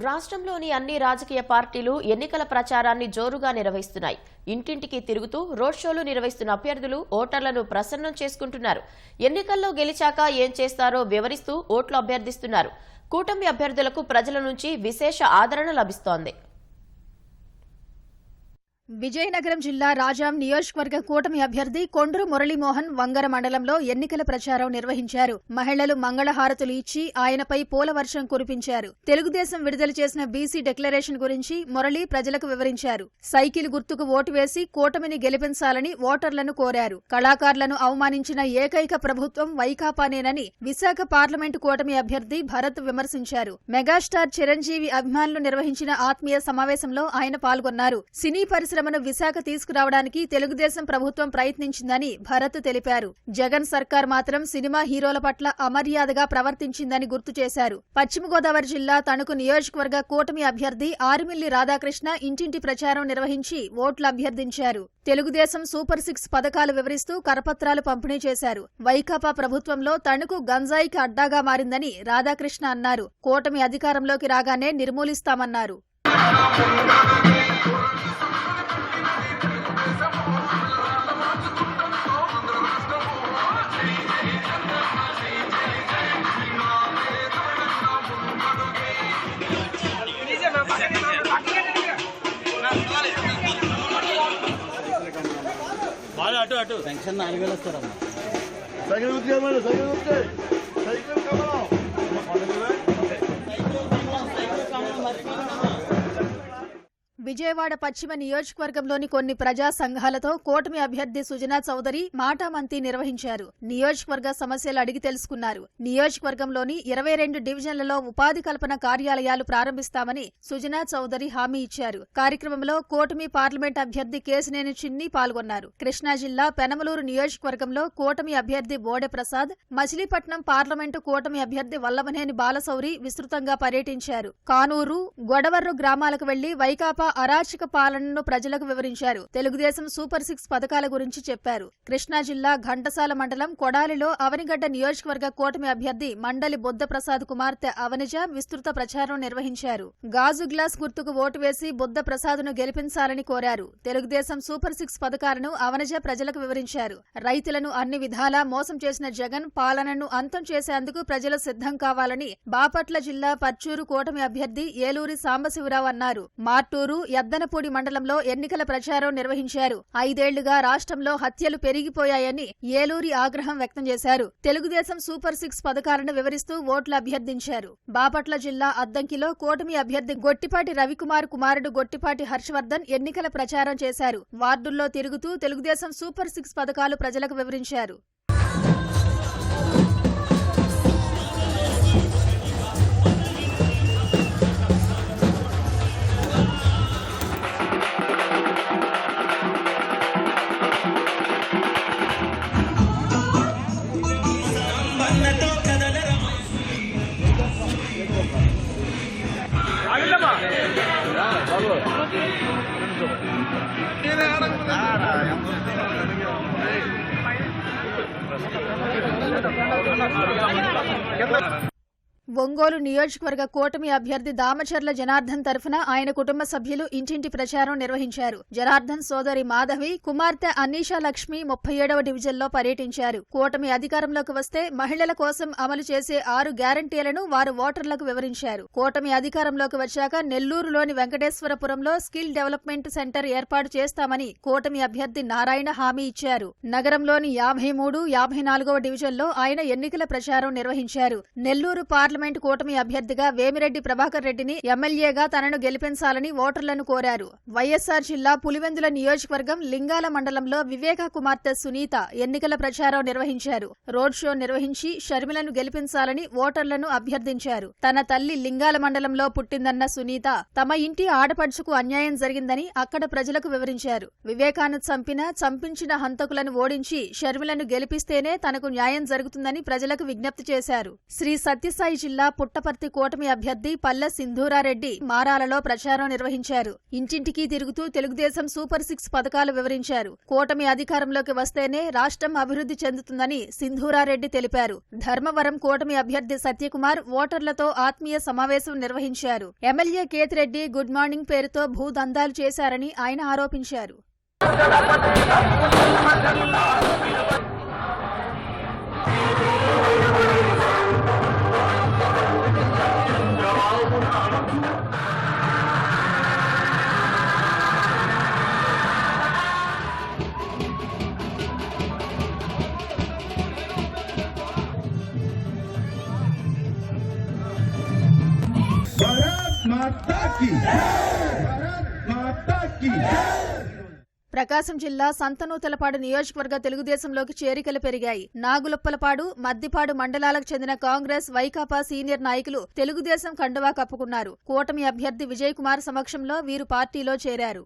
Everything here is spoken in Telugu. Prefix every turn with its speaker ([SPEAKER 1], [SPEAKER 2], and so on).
[SPEAKER 1] రాష్ట్రంలోని అన్ని రాజకీయ పార్టీలు ఎన్నికల ప్రచారాన్ని జోరుగా నిర్వహిస్తున్నాయి. ఇంటింటికి తిరుగుతూ రోడ్ షోలు నిర్వహిస్తున్న అభ్యర్థులు ఓటర్లను ప్రసన్నం చేసుకుంటున్నారు. ఎన్నికల్లో గెలిచాక ఏం చేస్తారో వివరిస్తూ ఓట్లు అభ్యర్థిస్తున్నారు. కూటమి అభ్యర్థులకు ప్రజల నుంచి విశేష ఆదరణ లభిస్తోంది.
[SPEAKER 2] విజయనగరం జిల్లా రాజాం నియోజకవర్గ కూటమి అభ్యర్థి కొండ్రు మురళీమోహన్ వంగర మండలంలో ఎన్నికల ప్రచారం నిర్వహించారు. మహిళలు మంగళహారతులు ఇచ్చి ఆయనపై పూలవర్షం కురిపించారు. తెలుగుదేశం విడుదల చేసిన బీసీ డిక్లరేషన్ గురించి మురళి ప్రజలకు వివరించారు. సైకిల్ గుర్తుకు ఓటు వేసి కూటమిని గెలిపించాలని ఓటర్లను కోరారు. కళాకారులను అవమానించిన ఏకైక ప్రభుత్వం వైకాపానేనని విశాఖ పార్లమెంటు కూటమి అభ్యర్థి భరత్ విమర్శించారు. మెగాస్టార్ చిరంజీవి అభిమానులు నిర్వహించిన ఆత్మీయ సమావేశంలో ఆయన పాల్గొన్నారు. సినీ పరిశ్రమను విశాఖ తీసుకురావడానికి తెలుగుదేశం ప్రభుత్వం ప్రయత్నించిందని భరత్ తెలిపారు. జగన్ సర్కార్ మాత్రం సినిమా హీరోల పట్ల అమర్యాదగా ప్రవర్తించిందని గుర్తు చేశారు. పశ్చిమ గోదావరి జిల్లా తణుకు నియోజకవర్గ కూటమి అభ్యర్థి ఆరుమిల్లి రాధాకృష్ణ ఇంటింటి ప్రచారం నిర్వహించి ఓట్లు అభ్యర్థించారు. తెలుగుదేశం సూపర్ 6 పథకాలు వివరిస్తూ కరపత్రాలు పంపిణీ చేశారు. వైకాపా ప్రభుత్వంలో తణుకు గంజాయికి అడ్డాగా మారిందని రాధాకృష్ణ అన్నారు. కూటమి అధికారంలోకి రాగానే నిర్మూలిస్తామన్నారు.
[SPEAKER 3] అటు పెన్షన్ 4000 వస్తారమ్మా.
[SPEAKER 2] విజయవాడ పశ్చిమ నియోజకవర్గంలోని కొన్ని ప్రజా సంఘాలతో కూటమి అభ్యర్థి సుజనా చౌదరి మాటామంతి నిర్వహించారు. నియోజకవర్గ సమస్యలు అడిగి తెలుసుకున్నారు. నియోజకవర్గంలోని 22 డివిజన్లలో ఉపాధి కల్పన కార్యాలయాలు ప్రారంభిస్తామని సుజనా చౌదరి హామీ ఇచ్చారు. కార్యక్రమంలో కూటమి పార్లమెంట్ అభ్యర్థి కేశినేని చిన్ని పాల్గొన్నారు. కృష్ణా జిల్లా పెనమలూరు నియోజకవర్గంలో కూటమి అభ్యర్థి బోడె ప్రసాద్, మచిలీపట్నం పార్లమెంటు కూటమి అభ్యర్థి వల్లభనేని బాలశౌరి విస్తృతంగా పర్యటించారు. కానూరు, గొడవర్రు గ్రామాలకు వెళ్లి వైకాపా అరాచక పాలనను ప్రజలకు వివరించారు. తెలుగుదేశం సూపర్ 6 పథకాల గురించి చెప్పారు. కృష్ణా జిల్లా ఘంటసాల మండలం కొడాలిలో అవనిగడ్డ నియోజకవర్గ కూటమి అభ్యర్థి మండలి బుద్ధప్రసాద్ కుమార్తె అవనిజ విస్తృత ప్రచారం నిర్వహించారు. గాజు గ్లాస్ గుర్తుకు ఓటు వేసి బుద్ధప్రసాద్ను గెలిపించాలని కోరారు. తెలుగుదేశం సూపర్ 6 పథకాలను అవనిజ ప్రజలకు వివరించారు. రైతులను అన్ని విధాలా మోసం చేసిన జగన్ పాలనను అంతం చేసేందుకు ప్రజలు సిద్ధం కావాలని బాపట్ల జిల్లా పర్చూరు కూటమి అభ్యర్థి ఏలూరి సాంబశివరావు అన్నారు. మార్టూరు, యద్దనపూడి మండలంలో ఎన్నికల ప్రచారం నిర్వహించారు. 5 ఏళ్లుగా రాష్ట్రంలో హత్యలు పెరిగిపోయాయని ఏలూరి ఆగ్రహం వ్యక్తం చేశారు. తెలుగుదేశం సూపర్ 6 పథకాలను వివరిస్తూ ఓట్లు అభ్యర్థించారు. బాపట్ల జిల్లా అద్దంకిలో కూటమి అభ్యర్థి గొట్టిపాటి రవికుమార్ కుమారుడు గొట్టిపాటి హర్షవర్ధన్ ఎన్నికల ప్రచారం చేశారు. వార్డుల్లో తిరుగుతూ తెలుగుదేశం సూపర్ 6 పథకాలు ప్రజలకు వివరించారు. ఒంగోలు నియోజకవర్గ కూటమి అభ్యర్థి దామచర్ల జనార్దన్ తరఫున ఆయన కుటుంబ సభ్యులు ఇంటింటి ప్రచారం నిర్వహించారు. జనార్దన్ సోదరి మాధవి, కుమార్తె అనీషా లక్ష్మి 37వ డివిజన్లో పర్యటించారు. కూటమి అధికారంలోకి వస్తే మహిళల కోసం అమలు చేసే 6 గ్యారంటీలను వారు ఓటర్లకు వివరించారు. కూటమి అధికారంలోకి వచ్చాక నెల్లూరులోని వెంకటేశ్వరపురంలో స్కిల్ డెవలప్మెంట్ సెంటర్ ఏర్పాటు చేస్తామని కూటమి అభ్యర్థి నారాయణ హామీ ఇచ్చారు. నగరంలోని 53, 54వ డివిజన్లో ఆయన ఎన్నికల ప్రచారం నిర్వహించారు. నెల్లూరు పార్లమెంట్ కూటమి అభ్యర్థిగా వేమిరెడ్డి ప్రభాకర్ రెడ్డిని ఎమ్మెల్యేగా తనను గెలిపించాలని ఓటర్లను కోరారు. వైఎస్సార్ జిల్లా పులివెందుల నియోజకవర్గం లింగాల మండలంలో వివేక కుమార్తె సునీత ఎన్నికల ప్రచారం నిర్వహించారు. రోడ్ షో నిర్వహించి షర్మిలను గెలిపించాలని ఓటర్లను అభ్యర్థించారు. తన తల్లి లింగాల మండలంలో పుట్టిందన్న సునీత తమ ఇంటి ఆడపడుచుకు అన్యాయం జరిగిందని అక్కడ ప్రజలకు వివరించారు. వివేకాను చంపించిన హంతకులను ఓడించి షర్మిలను గెలిపిస్తేనే తనకు న్యాయం జరుగుతుందని ప్రజలకు విజ్ఞప్తి చేశారు. శ్రీ సత్యసాయి జిల్లా పుట్టపర్తి కూటమి అభ్యర్థి పల్లె సింధూరారెడ్డి మారాలలో ప్రచారం నిర్వహించారు. ఇంటింటికి తిరుగుతూ తెలుగుదేశం సూపర్ 6 పథకాలు వివరించారు. కూటమి అధికారంలోకి వస్తేనే రాష్ట్రం అభివృద్ధి చెందుతుందని సింధూరారెడ్డి తెలిపారు. ధర్మవరం కూటమి అభ్యర్థి సత్యకుమార్ ఓటర్లతో ఆత్మీయ సమావేశం నిర్వహించారు. ఎమ్మెల్యే కేతిరెడ్డి గుడ్ మార్నింగ్ పేరుతో భూదందాలు చేశారని ఆయన ఆరోపించారు.
[SPEAKER 4] भारत माता की भारत माता की
[SPEAKER 2] ప్రకాశం జిల్లా సంతనూతలపాడు నియోజకవర్గ తెలుగుదేశంలోకి చేరికలు పెరిగాయి. నాగులొప్పలపాడు, మద్దిపాడు మండలాలకు చెందిన కాంగ్రెస్, వైకాపా సీనియర్ నాయకులు తెలుగుదేశం కండువా కప్పుకున్నారు. కూటమి అభ్యర్థి విజయ్ కుమార్ సమక్షంలో వీరు పార్టీలో చేరారు.